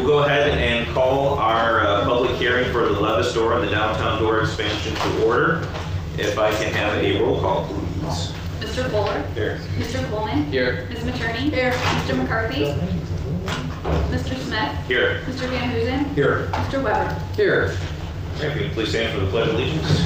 we'll go ahead and call our public hearing for the Levis DORA and the downtown DORA expansion to order. If I can have a roll call, please. Mr. Fuller. Here. Mr. Coleman. Here. Ms. Materney. Here. Mr. McCarthy. Mr. Smith. Here. Mr. Van Hoosen. Here. Mr. Weber. Here. If you please stand for the Pledge of Allegiance.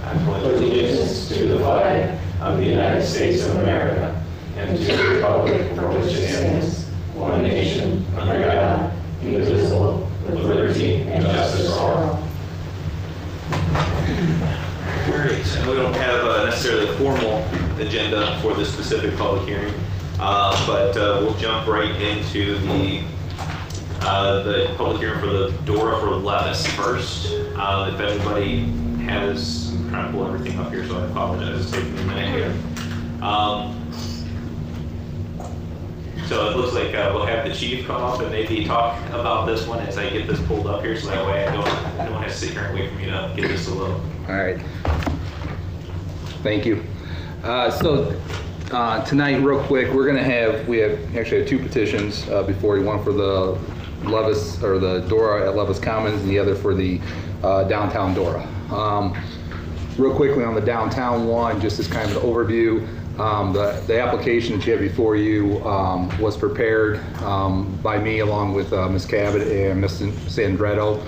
I pledge allegiance to the flag of the United States of America and to the republic for which it stands, one nation, under God, indivisible, with liberty and justice for all. Great. And we don't have necessarily a formal agenda for this specific public hearing, but we'll jump right into the public hearing for the DORA for Levis first. If anybody has, I'm trying to pull everything up here, so I apologize. It's taking me a minute here. So it looks like we'll have the chief come up and maybe talk about this one as I get this pulled up here, so that way I don't have to sit here and wait for me to get this a little. All right. Thank you. Tonight, real quick, we actually have two petitions before you. One for the Levis, or the DORA at Levis Commons, and the other for the downtown DORA. Real quickly on the downtown one, just as kind of an overview, the application that you have before you was prepared by me along with Ms. Cabot and Ms. Sandretto.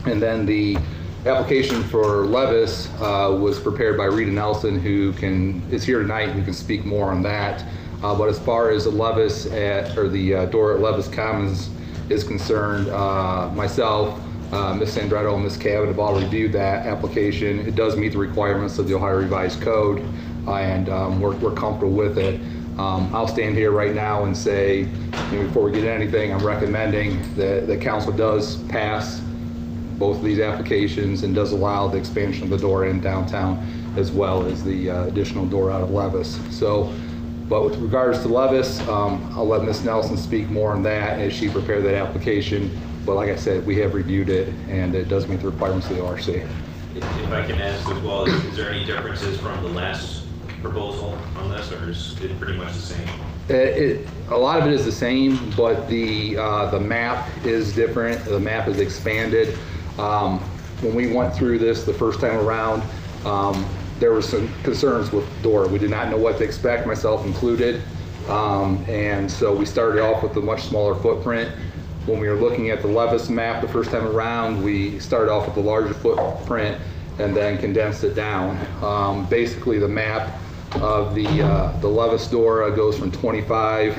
And then the application for Levis was prepared by Rita Nelson, who is here tonight, who can speak more on that. But as far as the Levis the DORA at Levis Commons is concerned, myself, Ms. Sandretto and Ms. Cabot have all reviewed that application. It does meet the requirements of the Ohio Revised Code, and we're comfortable with it. I'll stand here right now and say, before we get anything, I'm recommending that the council does pass both of these applications and does allow the expansion of the DORA in downtown, as well as the additional DORA out of Levis. But with regards to Levis, I'll let Ms. Nelson speak more on that as she prepared that application. But like I said, we have reviewed it, and it does meet the requirements of the ORC. If I can ask as well, is there any differences from the last proposal on this, or is it pretty much the same? A lot of it is the same, but the map is different. The map is expanded. When we went through this the first time around, there were some concerns with DORA. We did not know what to expect, myself included. And so we started off with a much smaller footprint. When we were looking at the Levis map the first time around, we started off with the larger footprint and then condensed it down. Basically, the map of the Levis DORA goes from 25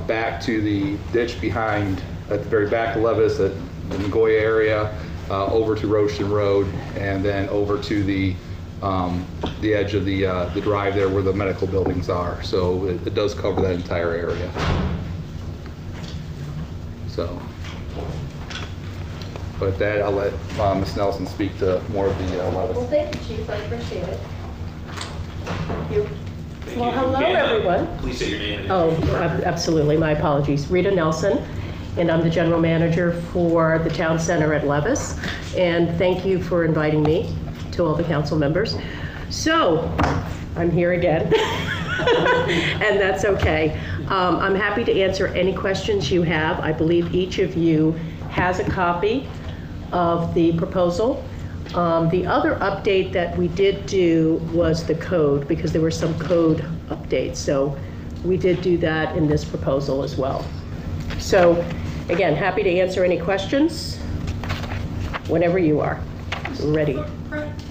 back to the ditch behind, at the very back of Levis, at the Nagoya area, over to Roachton Road, and then over to the edge of the drive there where the medical buildings are. So it does cover that entire area. So, with that, I'll let Ms. Nelson speak to more of the Levis. Well, thank you, Chief. I appreciate it. Thank you. Thank Well, you. hello, everyone. Please say your name. Absolutely. My apologies. Rita Nelson, and I'm the general manager for the town center at Levis. And thank you for inviting me, to all the council members. So, I'm here again, and that's okay. I'm happy to answer any questions you have. I believe each of you has a copy of the proposal. The other update that we did do was the code, because there were some code updates. So we did do that in this proposal as well. So again, happy to answer any questions whenever you are ready.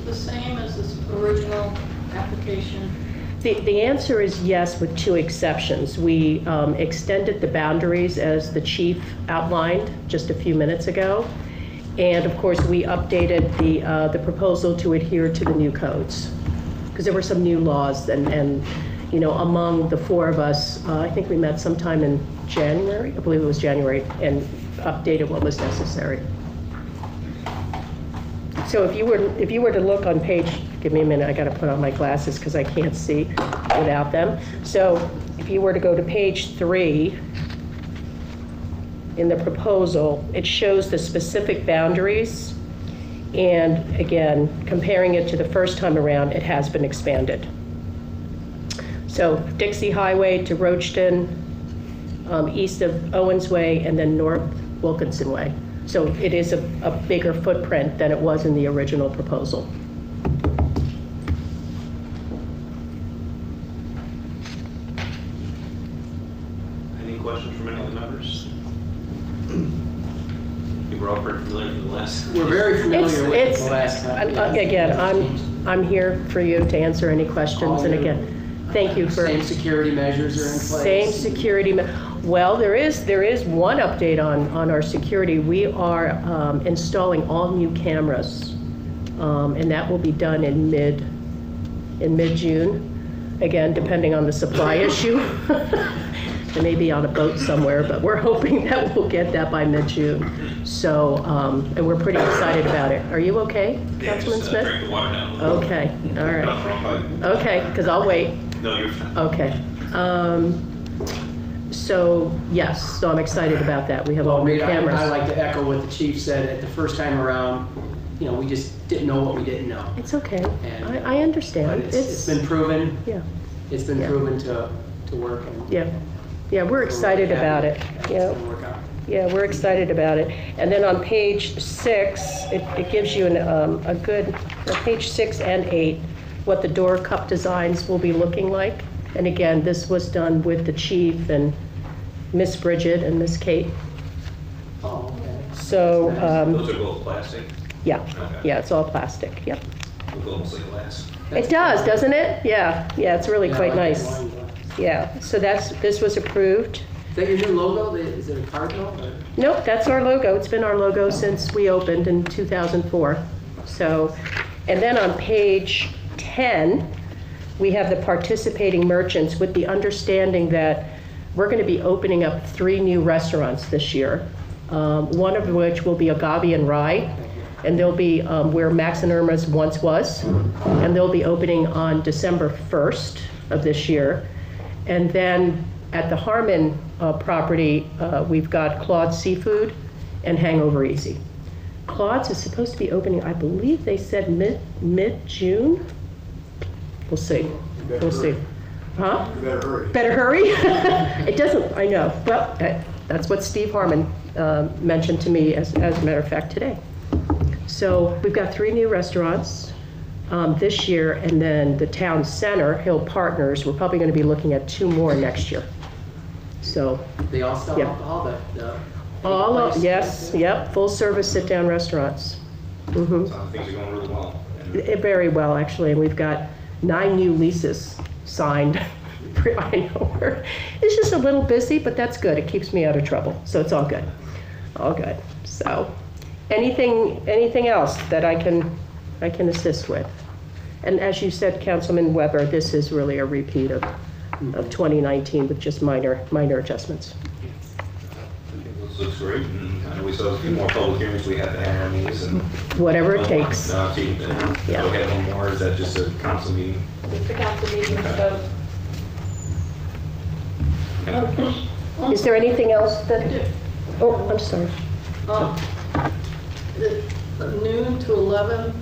The same as this original application? The answer is yes, with two exceptions. We extended the boundaries as the chief outlined just a few minutes ago. And of course, we updated the proposal to adhere to the new codes, because there were some new laws, and among the four of us, I think we met sometime in January, I believe it was January, and updated what was necessary. So if you were to look on page, give me a minute, I got to put on my glasses because I can't see without them. So if you were to go to page 3 in the proposal, it shows the specific boundaries, and again, comparing it to the first time around, it has been expanded. So So Dixie Highway to Roachton, east of Owens Way, and then north Wilkinson Way. So it is a bigger footprint than it was in the original proposal. Any questions from any of the members? I think we're all pretty familiar with the last. We're very familiar with the last time. Again, I'm here for you to answer any questions, and again, thank you for. Same security measures are in place. Same security, well, there is one update on our security. We are installing all new cameras, and that will be done in mid-June. Again, depending on the supply issue. They may be on a boat somewhere, but we're hoping that we'll get that by mid-June. So, and we're pretty excited about it. Are you okay, Councilman Smith? Drink the water down a little. Okay, all right. Nothing wrong with Okay, because I'll wait. it. No, you're fine. Okay. So, yes, so I'm excited about that. We have all Well, new Rita, cameras. I like to echo what the chief said at the first time around. You know, we just didn't know what we didn't know. It's okay. And, I understand. But it's been proven. Yeah, It's been Yeah. proven to work. And yeah. Yeah, we're excited about it. It's Yeah, gonna work out. yeah, we're excited about it. And then on page 6, it gives you a good, page 6 and 8, what the door cup designs will be looking like. And again, this was done with the chief and Miss Bridget and Miss Kate. Oh, okay. So, Those are both plastic. yeah, Okay. yeah, it's all plastic, yep. Look almost like glass. It does, doesn't it? Yeah, yeah, it's really Yeah, I quite like that nice. wine glass. Yeah, so this was approved. Is that your new logo? Is it a cardinal? Or? Nope, that's our logo. It's been our logo since we opened in 2004. So, and then on page 10, we have the participating merchants with the understanding that we're going to be opening up 3 new restaurants this year. One of which will be Agave and Rye, and they'll be where Max and Irma's once was, and they'll be opening on December 1st of this year. And then at the Harmon property, we've got Claude's Seafood and Hangover Easy. Claude's is supposed to be opening, I believe they said mid-June? We'll see. We'll see. Huh? You better hurry. Better hurry? It doesn't, I know. Well, that's what Steve Harmon mentioned to me as a matter of fact today. So we've got 3 new restaurants this year, and then the town center, Hill Partners, we're probably going to be looking at 2 more next year. So They all sell Yeah. alcohol, all of, place? yes, yep, full service sit-down restaurants. Mhm. So things are going really well. Very well, actually, and we've got 9 new leases signed. I know, it's just a little busy, but that's good. It keeps me out of trouble, so it's all good. All good. So, anything else that I can assist with? And as you said, Councilman Weber, this is really a repeat of 2019 with just minor adjustments. I think this looks great, and I know we still have a few more public hearings we have to have on these, and. Whatever it takes. No, see, Yeah. we'll have one more, is that just a council meeting? It's the council meeting, so Is there anything else that, oh, I'm sorry. Noon to 11,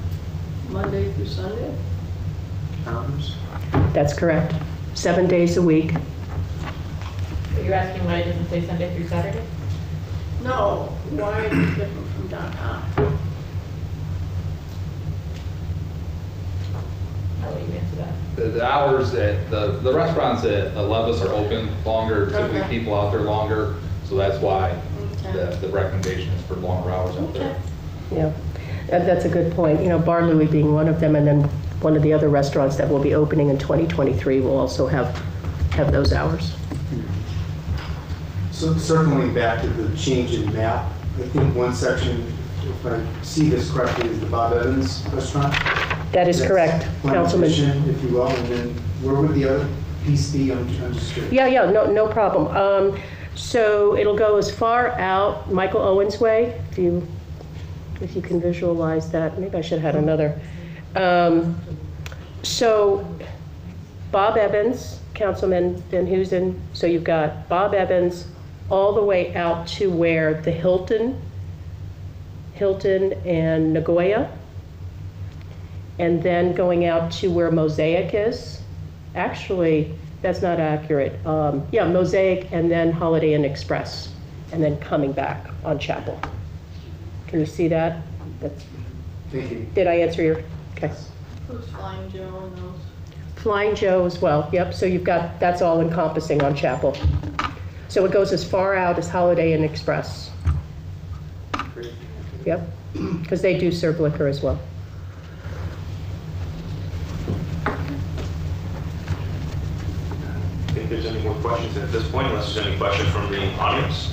Monday through Sunday? Hours. That's correct. 7 days a week. but you're asking why it doesn't say Sunday through Saturday? No, why is it different from downtown? I'll let you answer that. The hours that, the restaurants at Levis are open longer, typically Okay. people out there longer, so that's why Okay. the recommendation is for longer hours out there. Yeah, that's a good point. You know, Bar Louie being one of them, and then one of the other restaurants that will be opening in 2023 will also have those hours. So circling back to the change in map, I think one section, if I see this correctly, is the Bob Evans restaurant. That is That's correct, one Councilman. addition, if you will, and then where would the other piece be? I'm just curious. Yeah, no problem. So it'll go as far out Michael Owens Way, if you can visualize that. Maybe I should have had another. So Bob Evans, Councilman Van Huzen, so you've got Bob Evans all the way out to where the Hilton and Nagoya, and then going out to where Mosaic is. Actually, That's not accurate. Yeah, Mosaic and then Holiday Inn Express, and then coming back on Chapel. Can you see that? That's, Thank you. did I answer your, okay. Who's Flying Joe and those? Flying Joe as well, yep, so you've got, that's all encompassing on Chapel. So it goes as far out as Holiday Inn Express. Great. Yep, because they do serve liquor as well. I think there's any more questions at this point, unless there's any questions from the audience.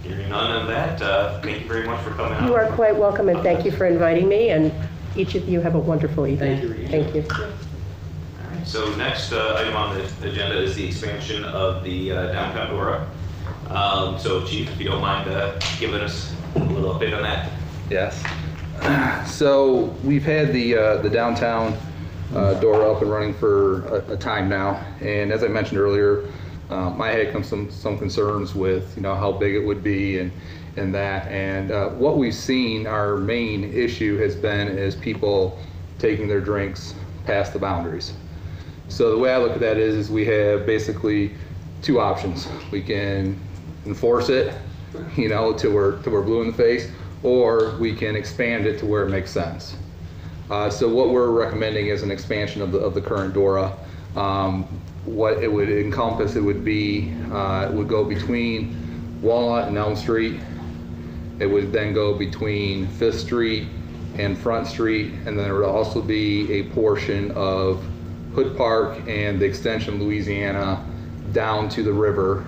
Hearing none of that, thank you very much for coming out. You are quite welcome, and thank you for inviting me, and each of you have a wonderful evening. Thank you, Rita. Thank you. All right, so next item on the agenda is the expansion of the downtown Dora. So Chief, if you don't mind giving us a little update on that. Yes. So we've had the downtown Dora up and running for a time now, and as I mentioned earlier, I had some concerns with how big it would be and that, and what we've seen, our main issue has been is people taking their drinks past the boundaries. So the way I look at that is we have basically two options. We can enforce it, till we're blue in the face, or we can expand it to where it makes sense. So what we're recommending is an expansion of the current Dora. What it would encompass, it would go between Walnut and Elm Street. It would then go between 5th Street and Front Street, and then there would also be a portion of Hood Park and the extension of Louisiana down to the river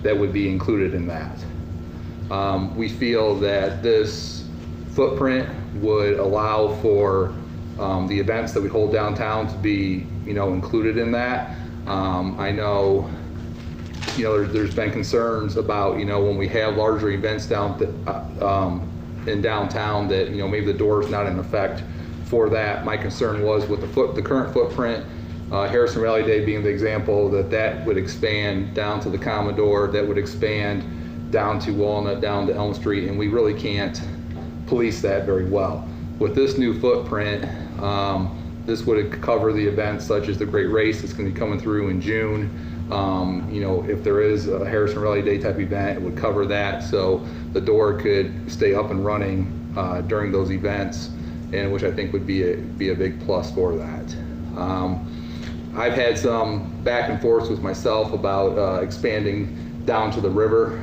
that would be included in that. We feel that this footprint would allow for the events that we hold downtown to be, included in that. I know, there's been concerns about, when we have larger events down in downtown that, maybe the door is not in effect for that. My concern was with the current footprint, Harrison Rally Day being the example, that would expand down to the Commodore, that would expand down to Walnut, down to Elm Street, and we really can't police that very well. With this new footprint, this would cover the events such as the Great Race that's going to be coming through in June. If there is a Harrison Rally Day type event, it would cover that, so the door could stay up and running during those events, and which I think would be a big plus for that. I've had some back and forth with myself about expanding down to the river,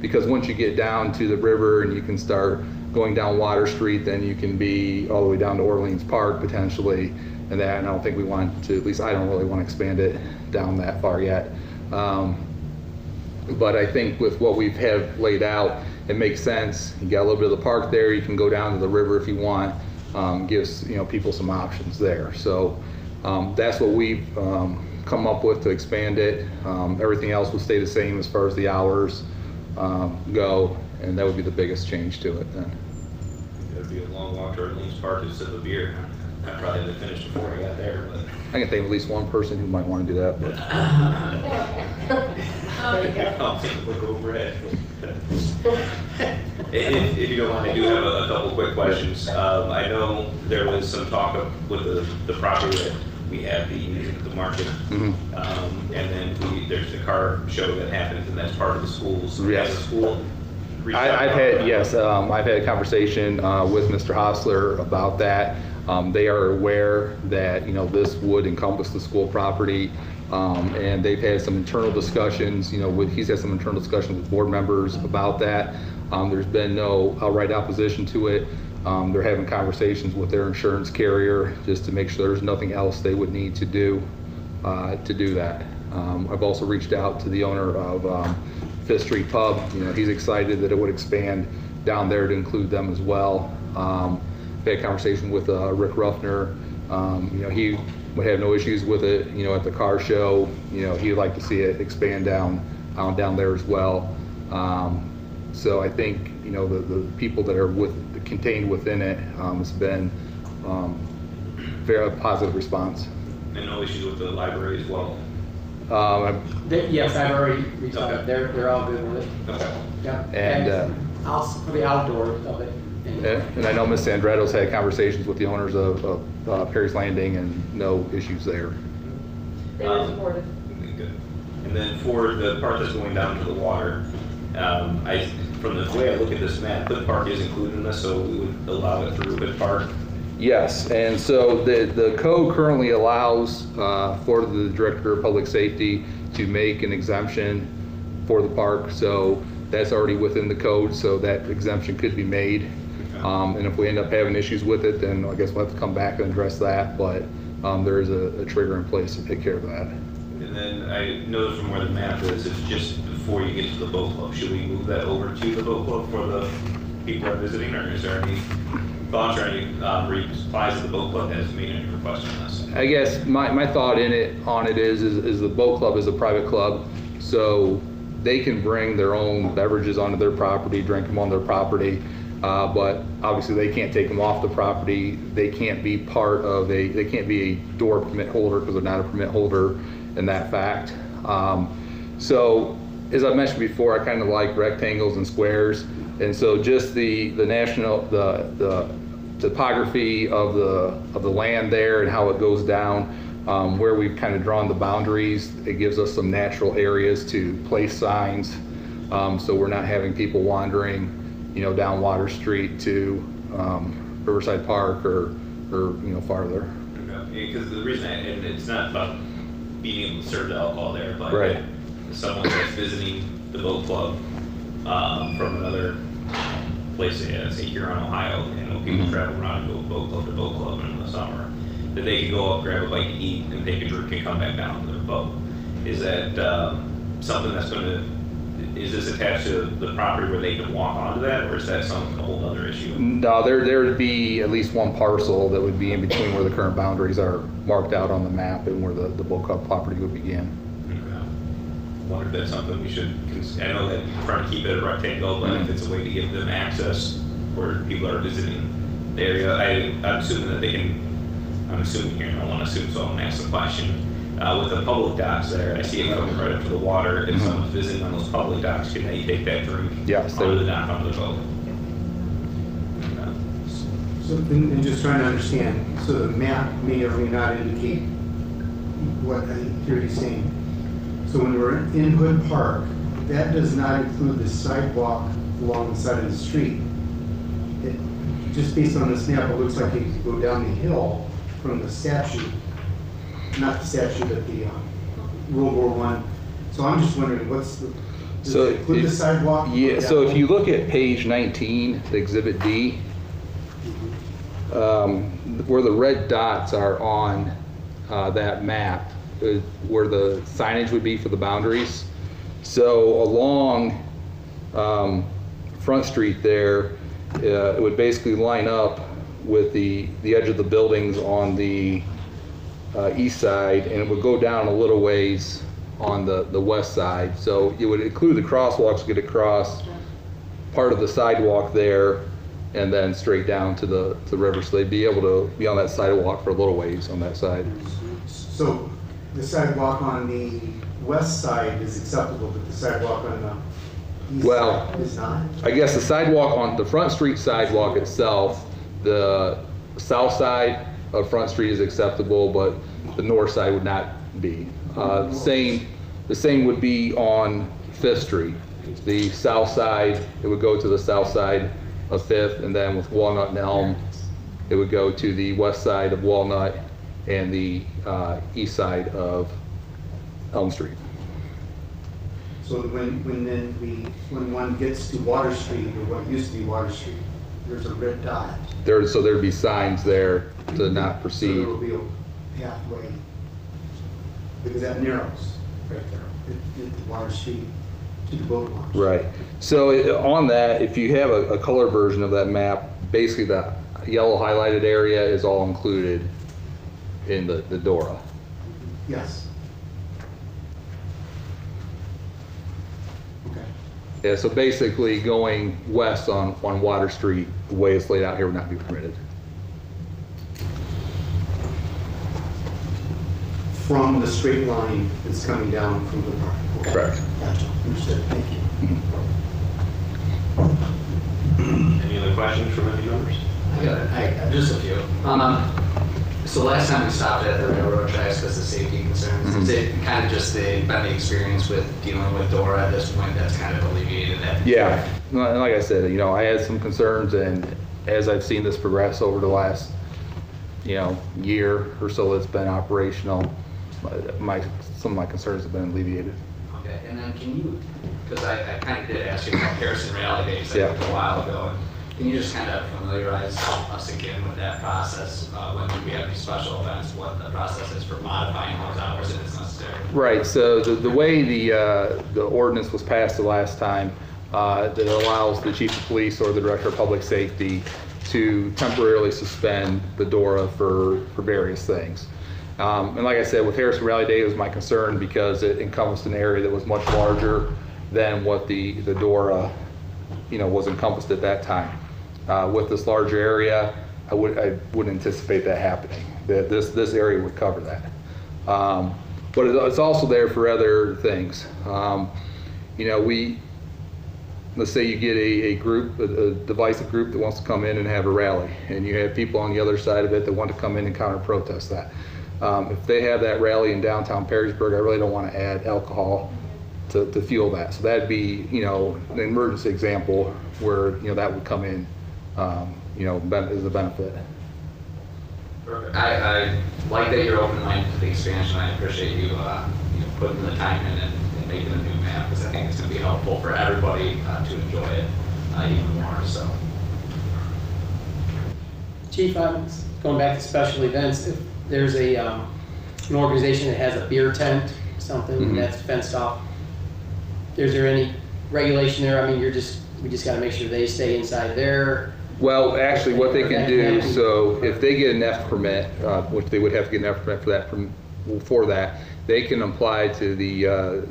because once you get down to the river and you can start going down Water Street, then you can be all the way down to Orleans Park potentially, and I don't think we want to, at least I don't really want to expand it down that far yet. But I think with what we've have laid out, it makes sense. You got a little bit of the park there, you can go down to the river if you want, gives people some options there. So that's what we've come up with to expand it. Everything else will stay the same as far as the hours go, and that would be the biggest change to it then. It'd be a long walk to Orleans Park to sip a beer. I probably had to finish before I got there, but. I can think of at least one person who might want to do that, but. I'll take a look over it. If you don't mind, I do have a couple quick questions. I know there was some talk with the property that we have the music at the market, and then there's the car show that happens, and that's part of the schools. Yes. Has the school I've had a conversation with Mr. Hostler about that. They are aware that this would encompass the school property, and they've had some internal discussions. He's had some internal discussions with board members about that. There's been no outright opposition to it. They're having conversations with their insurance carrier just to make sure there's nothing else they would need to do that. I've also reached out to the owner of 5th Street Pub. He's excited that it would expand down there to include them as well. I had a conversation with Rick Ruffner. He would have no issues with it. At the car show, he'd like to see it expand down there as well. So I think the people that are contained within it has been very positive response. and no issues with the library as well. Yes, I've already reached out. They're all good with it. Okay. Yeah. And also for the outdoor of it, And I know Ms. Sandretto's had conversations with the owners of Perry's Landing and no issues there. They were supportive. Good. And then for the part that's going down to the water, from the way I look at this map, Hood Park is included in this, so we would allow it through Hood Park. Yes, and so the code currently allows for the Director of Public Safety to make an exemption for the park, so that's already within the code, so that exemption could be made. And if we end up having issues with it, then I guess we'll have to come back and address that, but there is a trigger in place to take care of that. And then I noticed from where the map is, it's just before you get to the boat club. Should we move that over to the boat club for the people who are visiting, or is there any thoughts or any replies that the boat club has made any requests on this? I guess my thought on it is the boat club is a private club, so they can bring their own beverages onto their property, drink them on their property, but obviously they can't take them off the property. They can't be they can't be a door permit holder because they're not a permit holder in that fact. So as I mentioned before, I kind of like rectangles and squares, and so just the topography of the land there and how it goes down, where we've kind of drawn the boundaries, it gives us some natural areas to place signs, so we're not having people wandering, down Water Street to Riverside Park or farther. Because the reason, and it's not about being able to serve the alcohol there, but Right. someone that's visiting the boat club from another place, say here in Ohio, people travel around and go boat club to boat club in the summer, that they can go up, grab a bite to eat, and take a drink and come back down to their boat. Is that something that's is this attached to the property where they can walk onto that, or is that a whole other issue? No, there would be at least one parcel that would be in between where the current boundaries are marked out on the map and where the boat club property would begin. I wonder if that's something we should, I know that you're trying to keep it a rectangle, but if it's a way to give them access where people are visiting the area, I'm assuming that they can, I'm assuming here, and I don't want to assume, so I'm going to ask the question. With the public docks there, I see it coming right up to the water. If someone's visiting on those public docks, can they take that drink Yes, they onto would. the dock, onto the boat? So, and just trying to understand, so the map may or may not indicate what I hear you saying. So when we're in Hood Park, that does not include the sidewalk along the side of the street. Just based on this map, it looks like you could go down the hill from the statue, not the statue, but the World War I. So I'm just wondering, does it include the sidewalk? Yeah, so if you look at page 19, the Exhibit D, where the red dots are on that map, where the signage would be for the boundaries. So along Front Street there, it would basically line up with the edge of the buildings on the east side, and it would go down a little ways on the west side. So it would include the crosswalks, get across part of the sidewalk there, and then straight down to the river. So they'd be able to be on that sidewalk for a little ways on that side. So the sidewalk on the west side is acceptable, but the sidewalk on the east side is not? I guess the sidewalk on the Front Street sidewalk itself, the south side of Front Street is acceptable, but the north side would not be. The same would be on Fifth Street. The south side, it would go to the south side of Fifth, and then with Walnut and Elm, it would go to the west side of Walnut and the east side of Elm Street. So when one gets to Water Street, or what used to be Water Street, there's a red dot. So there'd be signs there to not So proceed. there will be a pathway, because that narrows right there, at Water Street to the boat launch. Right. So on that, if you have a color version of that map, basically the yellow highlighted area is all included in the DORA. Yes. Okay. Yeah, so basically going west on Water Street, the way it's laid out here would not be permitted. From the straight line that's coming down from the park. Okay. Correct. Gotcha. Understood. Thank you. Any Any other questions from any members? Just a few. So last time we stopped at the railroad tracks because of safety concerns, is it kind of just been the experience with dealing with DORA at this point that's kind of alleviated that? Yeah, and like I said, I had some concerns, and as I've seen this progress over the last, year or so it's been operational, some of my concerns have been alleviated. Okay, and then can you, because I kind of did ask you about Harrison Rally Days Yeah. a while ago, and can you just kind of familiarize us again with that process when we have these special events, what the process is for modifying those hours if it's necessary? Right, so the way the ordinance was passed the last time, that allows the chief of police or the director of public safety to temporarily suspend the DORA for various things. And like I said, with Harrison Rally Day, it was my concern because it encompassed an area that was much larger than what the DORA, was encompassed at that time. With this larger area, I wouldn't anticipate that happening. That this area would cover that. But it's also there for other things. Let's say you get a group, a divisive group that wants to come in and have a rally, and you have people on the other side of it that want to come in and counter protest that. If they have that rally in downtown Perrysburg, I really don't want to add alcohol to fuel that. So that'd be, an emergency example where, that would come in, as a benefit. Perfect. I like that you're open-minded to the expansion. I appreciate you, putting the time in and making a new map, because I think it's going to be helpful for everybody to enjoy it even more. So, Chief, going back to special events, if there's an organization that has a beer tent, something that's fenced off, is there any regulation there? I mean, we just got to make sure they stay inside there. Well, actually, what they can do, so if they get an F permit, which they would have to get an F permit for that, they can apply to the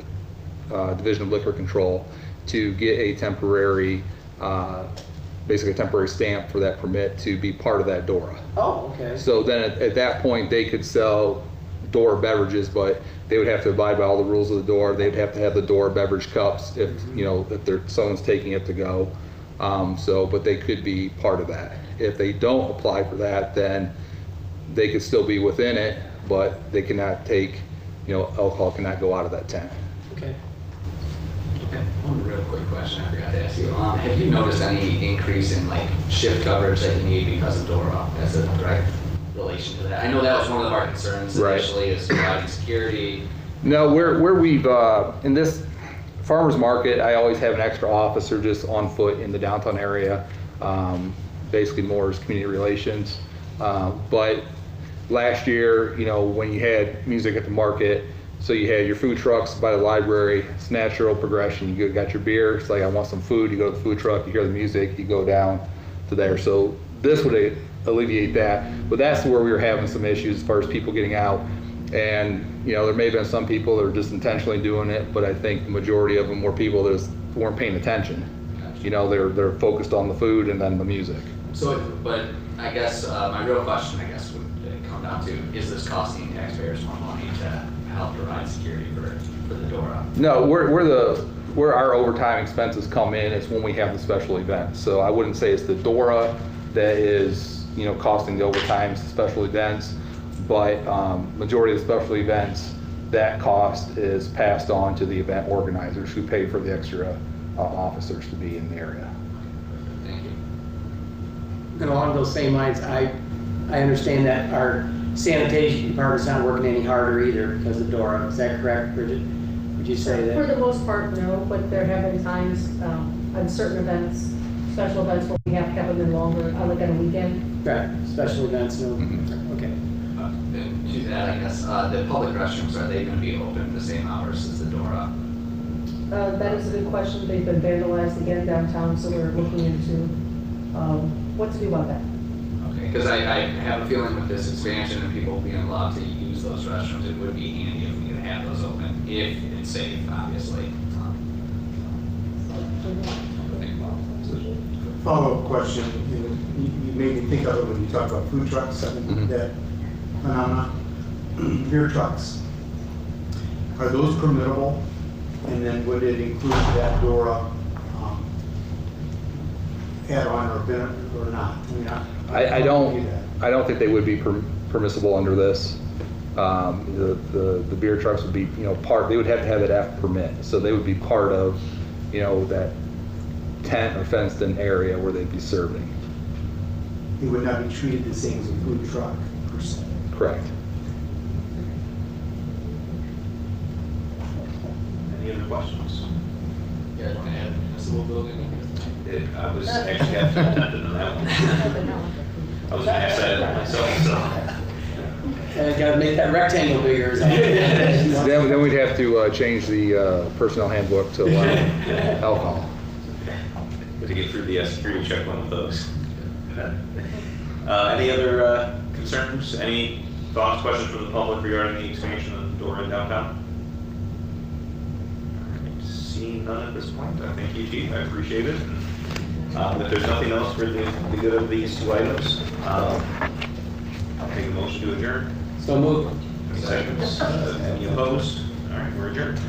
Division of Liquor Control to get a temporary, basically a temporary stamp for that permit to be part of that DORA. Oh, okay. So then at that point, they could sell DORA beverages, but they would have to abide by all the rules of the DORA. They'd have to have the DORA beverage cups if, if someone's taking it to go. But they could be part of that. If they don't apply for that, then they could still be within it, but they cannot take, alcohol cannot go out of that tent. Okay. okay. One real quick question I forgot to ask you. Have you noticed any increase in shift coverage that you need because of DORA as a direct relation to that? I know that was one of our concerns initially, is providing security. No, where we've in this farmers market, I always have an extra officer just on foot in the downtown area, basically more as community relations. But last year, when you had music at the market, so you had your food trucks by the library, it's natural progression. You got your beer, it's like I want some food, you go to the food truck, you hear the music, you go down to there. So this would alleviate that, but that's where we were having some issues as far as people getting out. And there may have been some people that are just intentionally doing it, but I think the majority of them were people that weren't paying attention. They're focused on the food and then the music. So, but I guess my real question, would come down to: is this costing taxpayers more money to help provide security for the DORA? No, where our overtime expenses come in is when we have the special events. So I wouldn't say it's the DORA that is costing the overtime, it's the special events. But majority of the special events, that cost is passed on to the event organizers who pay for the extra officers to be in the area. Thank you. And along those same lines, I understand that our sanitation department's not working any harder either because of DORA. Is that correct, Bridget? Would you say For that? the most part, no, but there have been times on certain events, special events, where we have kept them in longer, like on a weekend. Right, special events, no? Okay. And to that, I guess, the public restrooms, are they going to be open the same hours as the DORA? That is a good question. They've been vandalized again downtown, so we're looking into what to do about that. Okay, because I have a feeling with this expansion and people being allowed to use those restrooms, it would be handy if we could have those open, if it's safe, obviously. Follow-up question, you made me think of it when you talk about food trucks, that phenomenon. Beer trucks, are those permittable? And then would it include that DORA add on or not? I mean, I do don't, that. I don't think they would be permissible under this. The beer trucks would be, part, they would have to have it after permit, so they would be part of, that tent or fenced-in area where they'd be serving. It would not be treated the same as a food truck, per se. Correct. Any other questions? You guys want to add a civil building? I was actually half tempted on that one. I was gonna ask that myself, so. Gotta make that rectangle bigger. Is that- Then we'd have to change the personnel handbook to allow alcohol. Good to get through the security check one with those. Any other concerns? Any thoughts, questions from the public regarding the expansion of DORA in downtown? Seeing none at this point, I thank you, Chief. I appreciate it. If there's nothing else for the good of these two items, I'll take a motion to adjourn. So move. Any seconds? Any opposed? All right, we're adjourned.